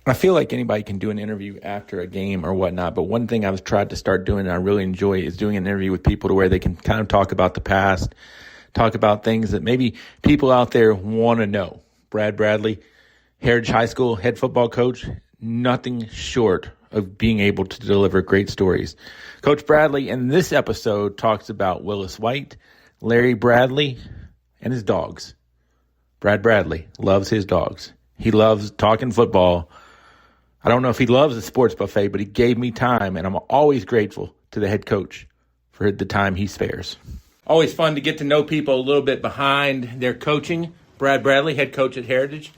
I feel like anybody can do an interview after a game or whatnot, but one thing I've tried to start doing and I really enjoy is doing an interview with people to where they can kind of talk about the past, talk about things that maybe people out there want to know. Brad Bradley, Heritage High School head football coach, nothing short of being able to deliver great stories. Coach Bradley in this episode talks about Willis White, Larry Bradley, and his dogs. Brad Bradley loves his dogs. He loves talking football. I don't know if he loves the sports buffet, but he gave me time, and I'm always grateful to the head coach for the time he spares. Always fun to get to know people a little bit behind their coaching. Brad Bradley, head coach at Heritage.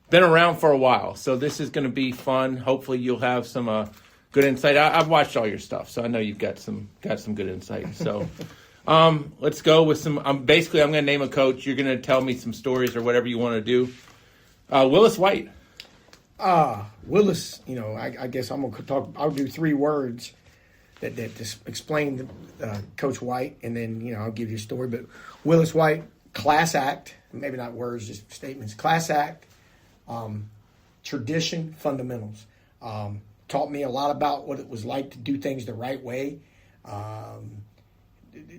Been around for a while, so this is going to be fun. Hopefully you'll have some good insight. I've watched all your stuff, so I know you've got some good insight. So let's go with some. I'm going to name a coach. You're going to tell me some stories or whatever you want to do. Willis White. Willis, I guess I'm going to talk. I'll do 3 words that just explain Coach White, and then I'll give you a story. But Willis White, class act, maybe not words, just statements. Class act, tradition, fundamentals. Taught me a lot about what it was like to do things the right way.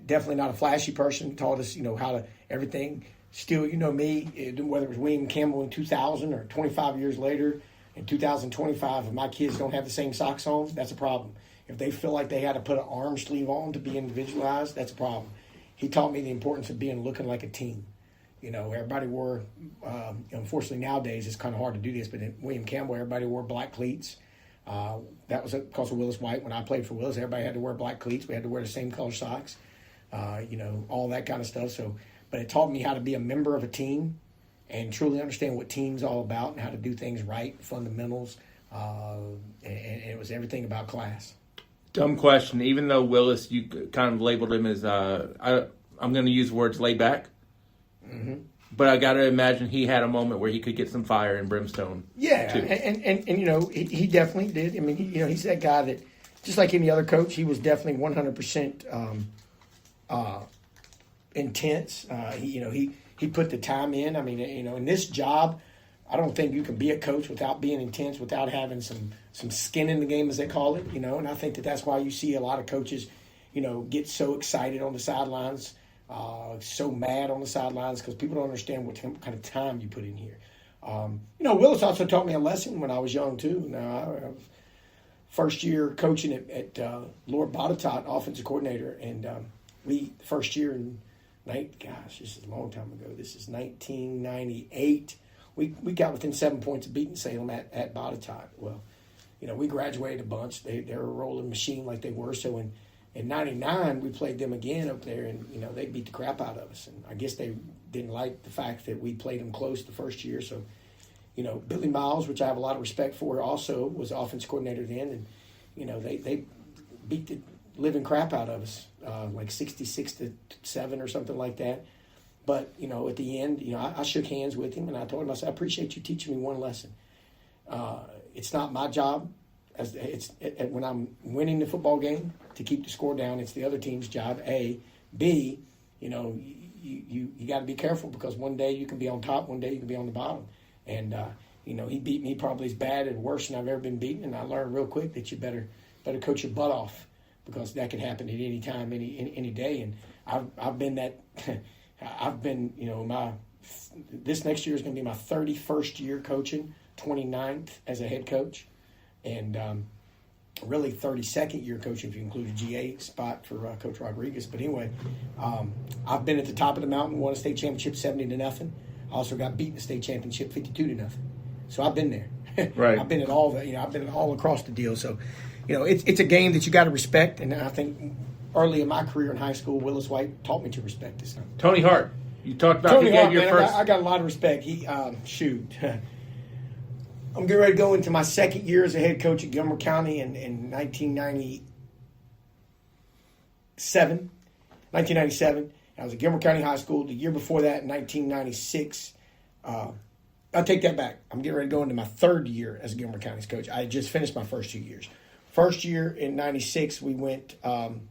Definitely not a flashy person. Taught us, how to everything. Still, me, whether it was William Campbell in 2000 or 25 years later in 2025, if my kids don't have the same socks on, that's a problem. If they feel like they had to put an arm sleeve on to be individualized, that's a problem. He taught me the importance of looking like a team. Everybody wore, unfortunately nowadays it's kind of hard to do this, but in William Campbell, everybody wore black cleats. That was because of Willis White. When I played for Willis, everybody had to wear black cleats. We had to wear the same color socks, all that kind of stuff. But it taught me how to be a member of a team and truly understand what team's all about and how to do things right, fundamentals, and it was everything about class. Dumb question. Even though Willis, you kind of labeled him as, I'm going to use words laid back. Mm-hmm. But I got to imagine he had a moment where he could get some fire and brimstone. Yeah, too. And he definitely did. I mean, he's that guy that, just like any other coach, he was definitely 100% intense. He put the time in. I mean, in this job, I don't think you can be a coach without being intense, without having some skin in the game, as they call it. And I think that's why you see a lot of coaches, get so excited on the sidelines. So mad on the sidelines because people don't understand what kind of time you put in here. Willis also taught me a lesson when I was young too. Now, I was first year coaching at Lord Botetourt, offensive coordinator, and we first year in this is a long time ago. This is 1998. We got within 7 points of beating Salem at Botetourt. Well, we graduated a bunch. They were a rolling machine like they were. So in 99, we played them again up there, and, they beat the crap out of us. And I guess they didn't like the fact that we played them close the first year. So, Billy Miles, which I have a lot of respect for, also was offense coordinator then. And, they beat the living crap out of us, like 66-7 or something like that. But, at the end, I shook hands with him, and I told him, I said, I appreciate you teaching me one lesson. It's not my job. When I'm winning the football game to keep the score down, it's the other team's job. A, B, you got to be careful because one day you can be on top, one day you can be on the bottom. And he beat me probably as bad and worse than I've ever been beaten. And I learned real quick that you better coach your butt off because that can happen at any time, any day. And I've been that. I've been this next year is going to be my 31st year coaching, 29th as a head coach. And really 32nd year coaching if you include a GA spot for Coach Rodriguez. But anyway, I've been at the top of the mountain, won a state championship 70-0. I also got beaten the state championship 52-0. So I've been there. Right. I've been at all I've been all across the deal. So, it's a game that you got to respect. And I think early in my career in high school, Willis White taught me to respect this. Tony Hart. You talked about Tony Hart, your first. I got a lot of respect. He I'm getting ready to go into my second year as a head coach at Gilmer County in 1997. I was at Gilmer County High School. The year before that, in 1996, I'll take that back. I'm getting ready to go into my third year as a Gilmer County's coach. I had just finished my first 2 years. First year in 96, we went 3-7.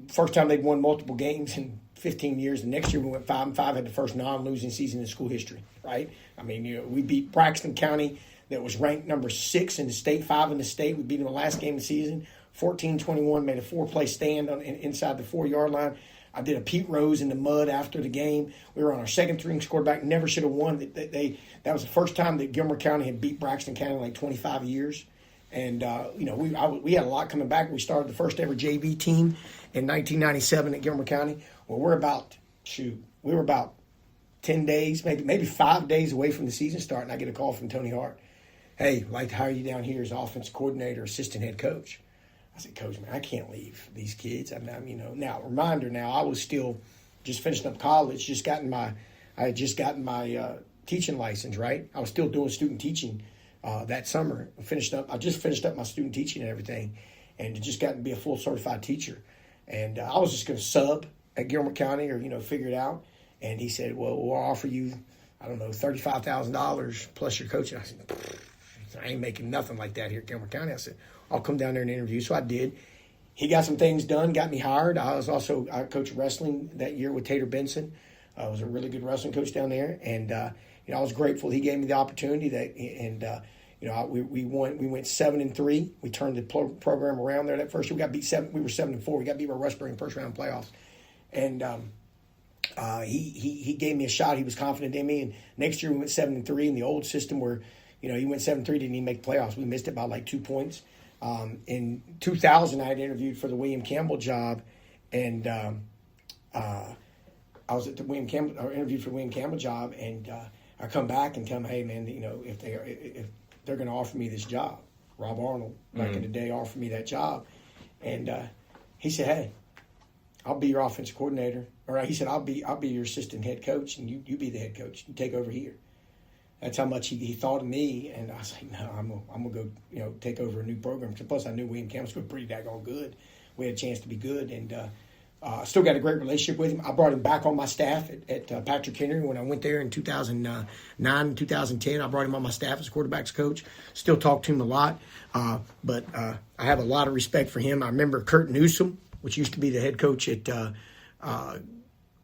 First time they'd won multiple games in 15 years. The next year we went 5-5, had the first non-losing season in school history, right? I mean, we beat Braxton County that was ranked number 6 in the state, 5 in the state. We beat them the last game of the season, 14-21, made a 4-play stand inside the 4-yard line. I did a Pete Rose in the mud after the game. We were on our second-string quarterback. Never should have won. That was the first time that Gilmer County had beat Braxton County in like 25 years. And, we had a lot coming back. We started the first ever JV team in 1997 at Gilmer County. Well, we were about 10 days, maybe 5 days away from the season start, and I get a call from Tony Hart. Hey, I'd like to hire you down here as offensive coordinator, assistant head coach. I said, Coach, man, I can't leave these kids. Now, reminder, I was still just finishing up college, I had just gotten my teaching license, right? I was still doing student teaching that summer. I just finished up my student teaching and everything, and just gotten to be a full certified teacher. And I was just going to sub at Gilmer County or, figure it out. And he said, well, we'll offer you, $35,000 plus your coaching. I said, I ain't making nothing like that here at Gilmer County. I said, I'll come down there and interview. So I did. He got some things done, got me hired. I coached wrestling that year with Tater Benson. I was a really good wrestling coach down there. And, I was grateful he gave me the opportunity we went 7-3. We turned the program around there that first year. We were 7-4. We got beat by Rushbury in first round playoffs. And, he gave me a shot. He was confident in me. And next year we went 7-3 in the old system where, he went 7-3, didn't even make the playoffs. We missed it by like 2 points. In 2000, I had interviewed for the William Campbell job, and I was at the interviewed for the William Campbell job, and I come back and tell them, hey man, if they're going to offer me this job, Rob Arnold back in the day offered me that job, and he said, hey, I'll be your offensive coordinator. Or he said, I'll be your assistant head coach, and you be the head coach. You take over here. That's how much he thought of me, and I was like, no, I'm gonna go, take over a new program. Plus, I knew William Campbell was pretty daggone good. We had a chance to be good, and I still got a great relationship with him. I brought him back on my staff at Patrick Henry when I went there in 2009, 2010. I brought him on my staff as quarterbacks coach. Still talk to him a lot, but I have a lot of respect for him. I remember Kurt Newsom, which used to be the head coach at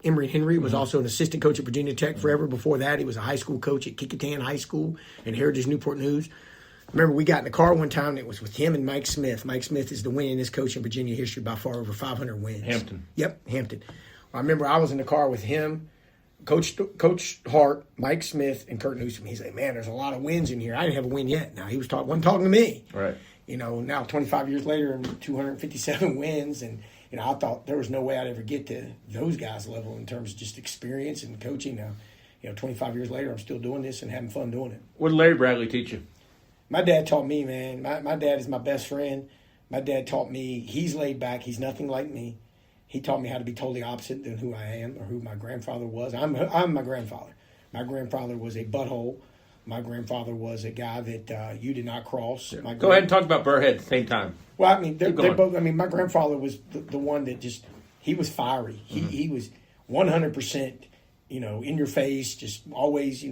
Emory Henry, was also an assistant coach at Virginia Tech forever. Before that, he was a high school coach at Kecoughtan High School and Heritage Newport News. I remember we got in the car one time, and it was with him and Mike Smith. Mike Smith is the winningest coach in Virginia history by far, over 500 wins. Hampton. Yep, Hampton. I remember I was in the car with him, Coach Hart, Mike Smith, and Kurt Newsom. He's like, man, there's a lot of wins in here. I didn't have a win yet. Now, he wasn't talking to me. Right. Now 25 years later, and 257 wins, and I thought there was no way I'd ever get to those guys' level in terms of just experience and coaching. Now, 25 years later, I'm still doing this and having fun doing it. What did Larry Bradley teach you? My dad taught me, man. My dad is my best friend. My dad taught me he's laid back. He's nothing like me. He taught me how to be totally opposite than who I am or who my grandfather was. I'm my grandfather. My grandfather was a butthole. My grandfather was a guy that you did not cross. Yeah. Go ahead and talk about Burrhead at the same time. Well, they're both. My grandfather was the one that he was fiery. He was 100%, in your face, just always,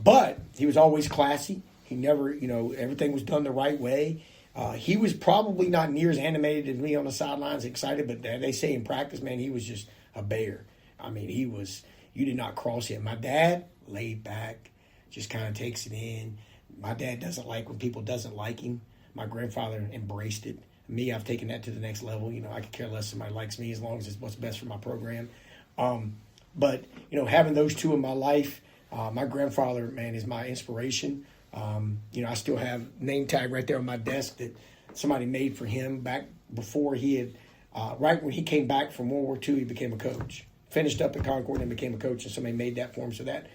but he was always classy. He never, everything was done the right way. He was probably not near as animated as me on the sidelines, excited, but they say in practice, man, he was just a bear. You did not cross him. My dad, laid back, just kind of takes it in. My dad doesn't like when people doesn't like him. My grandfather embraced it. Me, I've taken that to the next level. I could care less if somebody likes me as long as it's what's best for my program. But having those two in my life, my grandfather, man, is my inspiration. I still have name tag right there on my desk that somebody made for him back before he had, right when he came back from World War II, he became a coach. Finished up at Concord and became a coach, and somebody made that for him. So that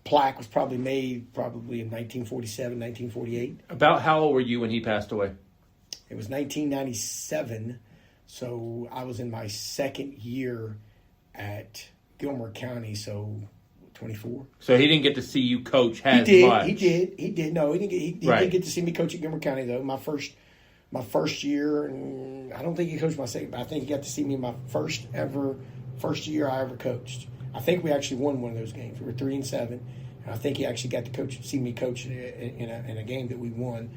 plaque was probably made in 1947, 1948. About how old were you when he passed away? It was 1997, so I was in my second year at Gilmer County, so 24. So he didn't get to see you coach much. He did. No, he didn't. He did get to see me coach at Gilmer County, though. My first year, and I don't think he coached my second, but I think he got to see me my first year I ever coached. I think we actually won one of those games. We were 3-7, and I think he actually got to see me coach in a game that we won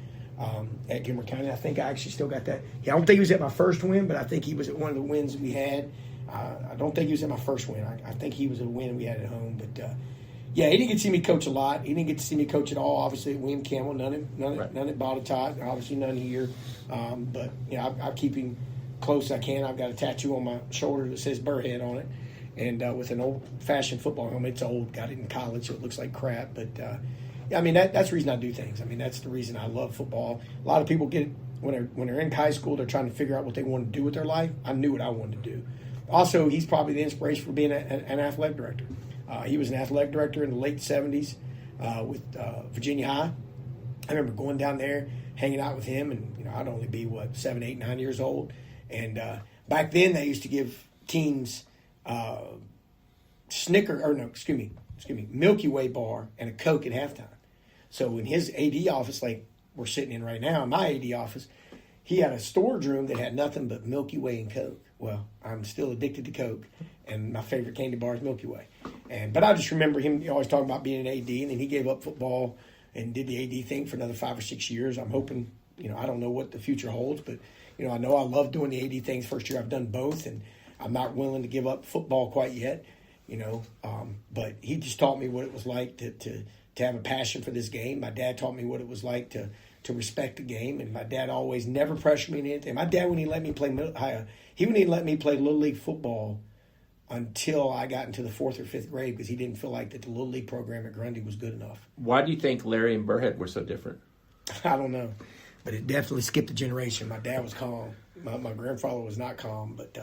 at Gilmer County. I think I actually still got that. Yeah, I don't think he was at my first win, but I think he was at one of the wins we had. I don't think he was at my first win. I think he was at a win we had at home. But Yeah, he didn't get to see me coach a lot. He didn't get to see me coach at all. Obviously, at William Campbell, none at Botetourt. Obviously, none here. But I keep him close as I can. I've got a tattoo on my shoulder that says Burrhead on it, and with an old-fashioned football helmet. It's old. Got it in college, so it looks like crap. But yeah, I mean that's the reason I do things. I mean that's the reason I love football. A lot of people get when they're in high school, they're trying to figure out what they want to do with their life. I knew what I wanted to do. Also, he's probably the inspiration for being an athletic director. He was an athletic director in the late 70s with Virginia High. I remember going down there, hanging out with him, and I'd only be 7, 8, 9 years old. And back then, they used to give teams Milky Way bar and a Coke at halftime. So in his AD office, like we're sitting in right now, in my AD office, he had a storage room that had nothing but Milky Way and Coke. Well, I'm still addicted to Coke, and my favorite candy bar is Milky Way. But I just remember him always talking about being an AD, and then he gave up football and did the AD thing for another 5 or 6 years. I'm hoping, I don't know what the future holds, but, I know I love doing the AD things. First year I've done both, and I'm not willing to give up football quite yet, But he just taught me what it was like to have a passion for this game. My dad taught me what it was like to respect the game, and my dad always never pressured me into anything. My dad wouldn't even let me play he wouldn't even let me play Little League football until I got into the 4th or 5th grade because he didn't feel like that the Little League program at Grundy was good enough. Why do you think Larry and Burrhead were so different? I don't know, but it definitely skipped a generation. My dad was calm. My grandfather was not calm, but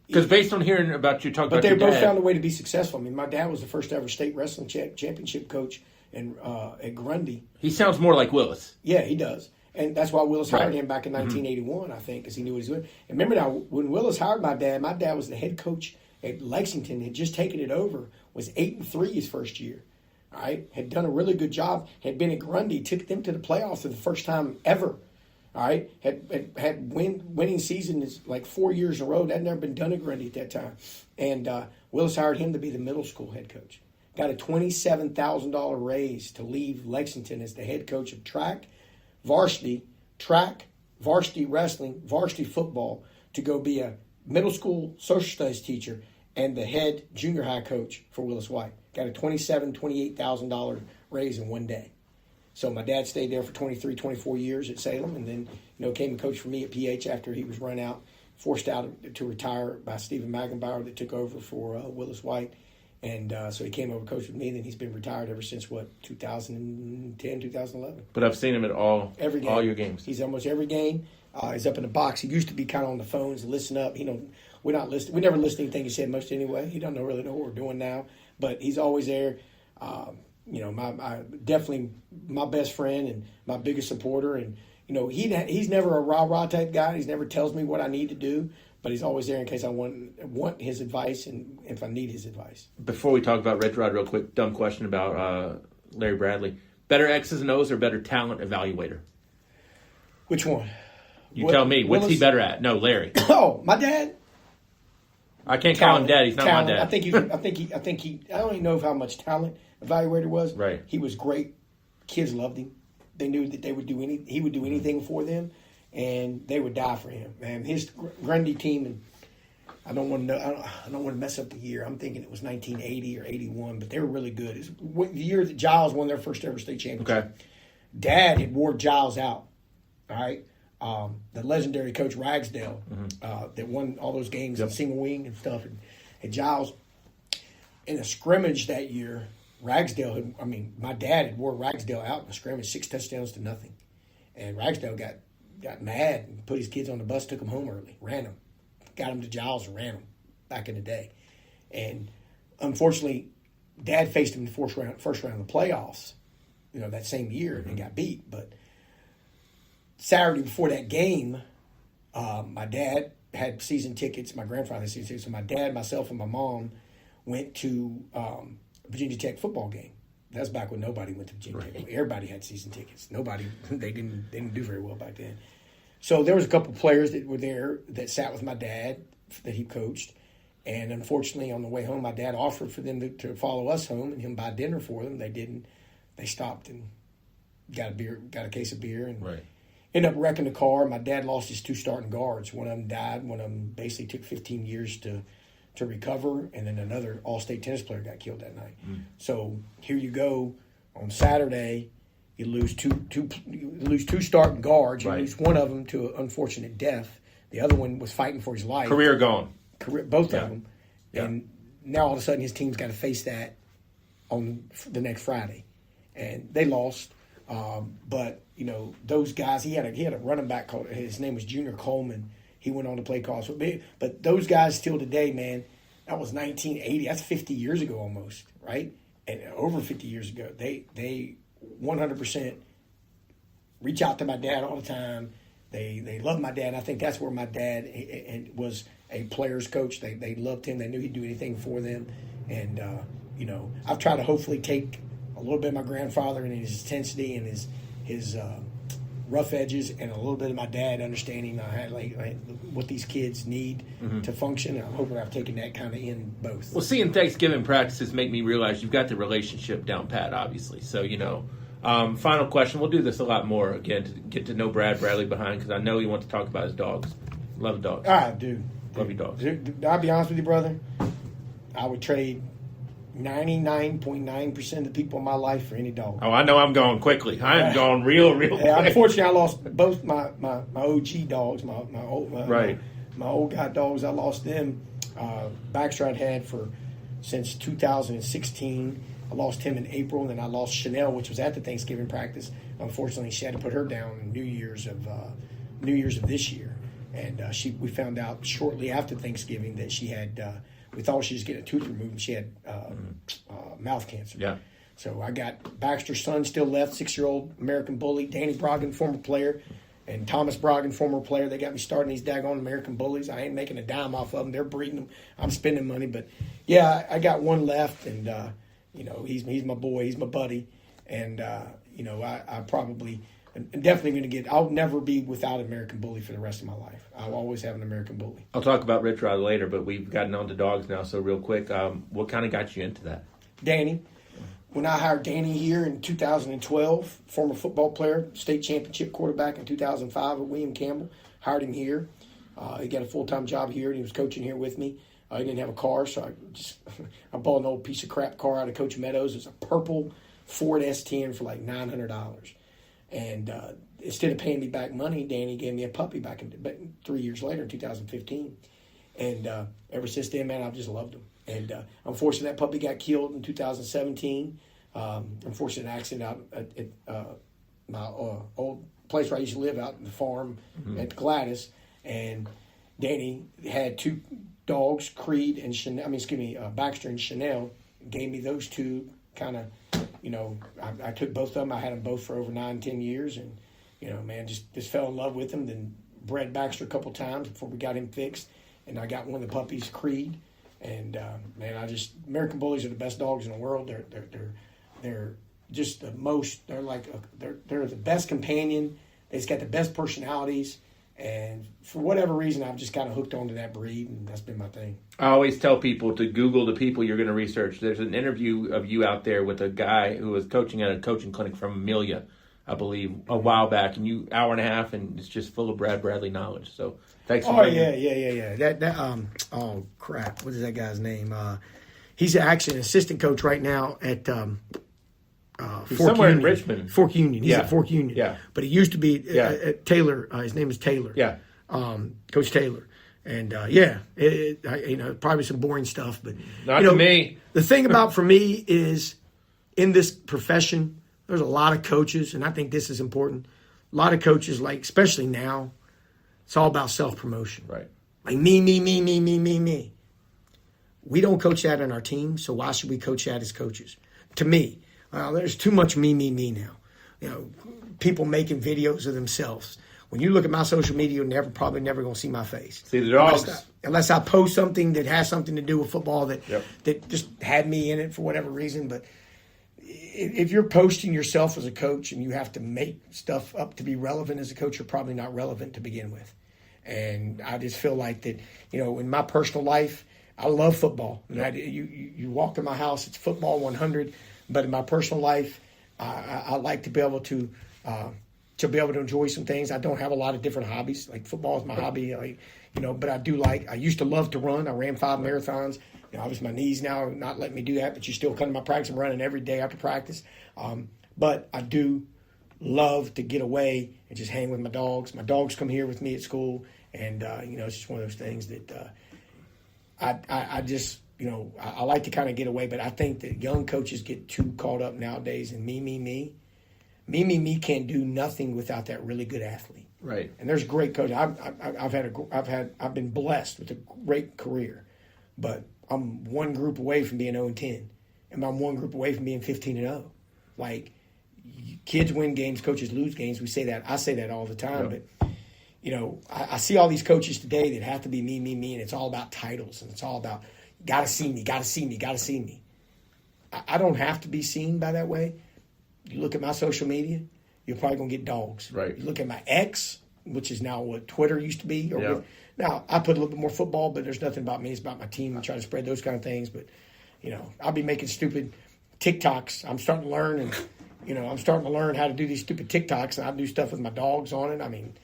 because based on hearing about you talk about they your both dad, found a way to be successful. I mean, my dad was the first ever state wrestling championship coach at Grundy. He sounds more like Willis. Yeah, he does. And that's why Willis hired him back in 1981, I think, because he knew what he was doing. And remember now, when Willis hired my dad was the head coach at Lexington, had just taken it over, was 8-3 his first year. All right, had done a really good job, had been at Grundy, took them to the playoffs for the first time ever. All right, had winning seasons like 4 years in a row. That had never been done at Grundy at that time. And Willis hired him to be the middle school head coach. Got a $27,000 raise to leave Lexington as the head coach of varsity wrestling, varsity football, to go be a middle school social studies teacher and the head junior high coach for Willis White. Got a $28,000 raise in one day. So my dad stayed there for 23, 24 years at Salem, and then came and coached for me at PH after he was forced out to retire by Stephen Magenbauer that took over for Willis White. And so he came over to coach with me, and then he's been retired ever since, 2010, 2011. But I've seen him at every game. All your games. He's almost every game. He's up in the box. He used to be kind of on the phones, listen up. We're not listening. We never listen to anything he said much anyway. He doesn't really know what we're doing now. But he's always there. Definitely my best friend and my biggest supporter. And, he's never a rah-rah type guy. He never tells me what I need to do. But he's always there in case I want his advice and if I need his advice. Before we talk about Red Rod real quick, dumb question about Larry Bradley. Better X's and O's or better talent evaluator? Which one? Tell me. What's he better at? No, Larry. Oh, my dad? I can't call him dad. He's not my dad. I think I don't even know how much talent evaluator was. Right. He was great. Kids loved him. They knew that he would do anything for them. And they would die for him, man. His Grundy team, and I don't want to mess up the year. I'm thinking it was 1980 or 81, but they were really good. It's the year that Giles won their first ever state championship. Okay. Dad had wore Giles out. All right, the legendary coach Ragsdale that won all those games in single wing and stuff, and Giles in a scrimmage that year. Ragsdale my dad had wore Ragsdale out in a scrimmage, 6 touchdowns to nothing, and Ragsdale got mad and put his kids on the bus, took them home early, ran them, got them to Giles and ran them back in the day. And unfortunately, Dad faced him in the first round of the playoffs, that same year, and got beat. But Saturday before that game, my dad had season tickets. My grandfather had season tickets. So my dad, myself, and my mom went to Virginia Tech football game. That's back when nobody went to Virginia Tech. Everybody had season tickets. They didn't do very well back then. So there was a couple players that were there that sat with my dad that he coached. And unfortunately, on the way home, my dad offered for them to follow us home and him buy dinner for them. They didn't. They stopped and got a case of beer, and ended up wrecking the car. My dad lost his 2 starting guards. One of them died. One of them basically took 15 years to to recover, and then another all-state tennis player got killed that night. So here you go on Saturday. You lose two starting guards. You lose one of them to an unfortunate death. The other one was fighting for his life. Career gone. Both of them. Yeah. And now all of a sudden his team's got to face that on the next Friday. And they lost. But, those guys, he had a running back called, his name was Junior Coleman. He went on to play college football. But those guys still today, man, that was 1980. That's 50 years ago almost, right? And over 50 years ago. They 100% reach out to my dad all the time. They love my dad. I think that's where my dad was a player's coach. They loved him. They knew he'd do anything for them. And, I've tried to hopefully take a little bit of my grandfather and his intensity and his rough edges, and a little bit of my dad understanding what these kids need to function. And I'm hoping I've taken that kind of in both. Well, seeing Thanksgiving practices make me realize you've got the relationship down pat, obviously. So, final question. We'll do this a lot more, again, to get to know Brad Bradley behind, because I know you want to talk about his dogs. Love dogs. I do. Love your dogs. I'll be honest with you, brother. I would trade 99.9% of the people in my life for any dog. Oh, I know I'm going quickly. I am going real quick. Unfortunately, I lost both my OG dogs, my old guy dogs. I lost them. Baxter I'd had since 2016. I lost him in April, and then I lost Chanel, which was at the Thanksgiving practice. Unfortunately, she had to put her down in New Year's of this year, and we found out shortly after Thanksgiving that she had. We thought she was getting a tooth removed, and she had mouth cancer. Yeah. So I got Baxter's son still left, 6-year-old American Bully, Danny Brogdon, former player, and Thomas Brogdon, former player. They got me starting these daggone American Bullies. I ain't making a dime off of them. They're breeding them. I'm spending money, but yeah, I got one left, and he's my boy, he's my buddy, and I probably. I'm definitely going to get. I'll never be without an American Bully for the rest of my life. I'll always have an American Bully. I'll talk about Rich Rod later, but we've gotten on to dogs now. So real quick, what kind of got you into that? Danny. When I hired Danny here in 2012, former football player, state championship quarterback in 2005 at William Campbell, hired him here. He got a full-time job here, and he was coaching here with me. He didn't have a car, so I bought an old piece of crap car out of Coach Meadows. It's a purple Ford S10 for like $900. And instead of paying me back money, Danny gave me a puppy back 3 years later in 2015. And ever since then, man, I've just loved him. And unfortunately, that puppy got killed in 2017. Unfortunate accident out at my old place where I used to live out in the farm at Gladys. And Danny had two dogs, Creed and Baxter and Chanel. Gave me those two kind of. I took both of them. I had them both for over 9-10 years, and man, just fell in love with them. Then bred Baxter a couple times before we got him fixed, and I got one of the puppies, Creed. And man, American Bullies are the best dogs in the world. They're just the most. They're like they're the best companion. They've got the best personalities. And for whatever reason, I've just kind of hooked onto that breed, and that's been my thing. I always tell people to Google the people you're going to research. There's an interview of you out there with a guy who was coaching at a coaching clinic from Amelia, I believe, a while back, and you hour and a half, and it's just full of Brad Bradley knowledge. So thanks for yeah. Oh crap, what is that guy's name? He's actually an assistant coach right now at somewhere in Richmond. Fork Union. He's at Fork Union. Yeah. But he used to be at Taylor. His name is Taylor. Yeah. Coach Taylor. And, probably some boring stuff. But Not to me. The thing about for me is in this profession, there's a lot of coaches, and I think this is important. A lot of coaches, like especially now, it's all about self-promotion. Right. Like me. We don't coach that in our team, so why should we coach that as coaches? To me. There's too much me now. People making videos of themselves. When you look at my social media, you're probably never going to see my face. See the dogs. Unless I post something that has something to do with football that just had me in it for whatever reason. But if you're posting yourself as a coach and you have to make stuff up to be relevant as a coach, you're probably not relevant to begin with. And I just feel like that, in my personal life, I love football. And you walk in my house, it's football 100. But in my personal life, I like to be able to to be able to enjoy some things. I don't have a lot of different hobbies. Like football is my hobby, but I used to love to run. I ran 5 marathons. Obviously my knees now are not letting me do that, but you still come to my practice. I'm running every day after practice. But I do love to get away and just hang with my dogs. My dogs come here with me at school, and it's just one of those things that I just I like to kind of get away. But I think that young coaches get too caught up nowadays in me can't do nothing without that really good athlete. Right. And there's great coaches. I've been blessed with a great career, but I'm one group away from being 0-10, and I'm one group away from being 15-0. Like, kids win games, coaches lose games. We say that. I say that all the time. Yep. But I see all these coaches today that have to be me, and it's all about titles, and it's all about gotta see me. I don't have to be seen by that way. You look at my social media, you're probably gonna get dogs. Right. You look at my X, which is now what Twitter used to be. Now I put a little bit more football, but there's nothing about me. It's about my team. I try to spread those kind of things. But I'll be making stupid TikToks. I'm starting to learn, and how to do these stupid TikToks, and I do stuff with my dogs on it. I mean,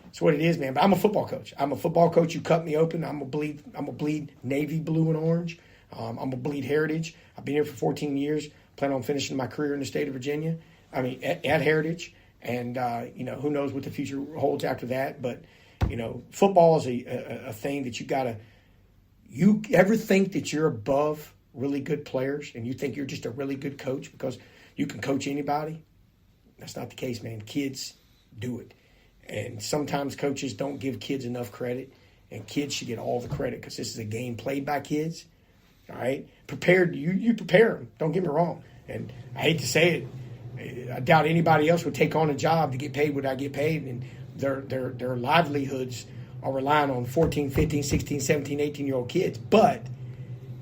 it's what it is, man. But I'm a football coach. You cut me open, I'm gonna bleed navy blue and orange. I'm gonna bleed heritage. I've been here for 14 years. Plan on finishing my career in the state of Virginia. I mean, at Heritage, and who knows what the future holds after that. But football is a thing that you gotta. You ever think that you're above really good players, and you think you're just a really good coach because you can coach anybody? That's not the case, man. Kids do it, and sometimes coaches don't give kids enough credit, and kids should get all the credit because this is a game played by kids. All right, prepared. You prepare them. Don't get me wrong. And I hate to say it, I doubt anybody else would take on a job to get paid what I get paid, and their livelihoods are relying on 14, 15, 16, 17, 18-year-old kids. But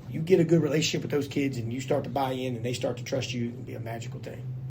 you get a good relationship with those kids, and you start to buy in, and they start to trust you. It can be a magical thing.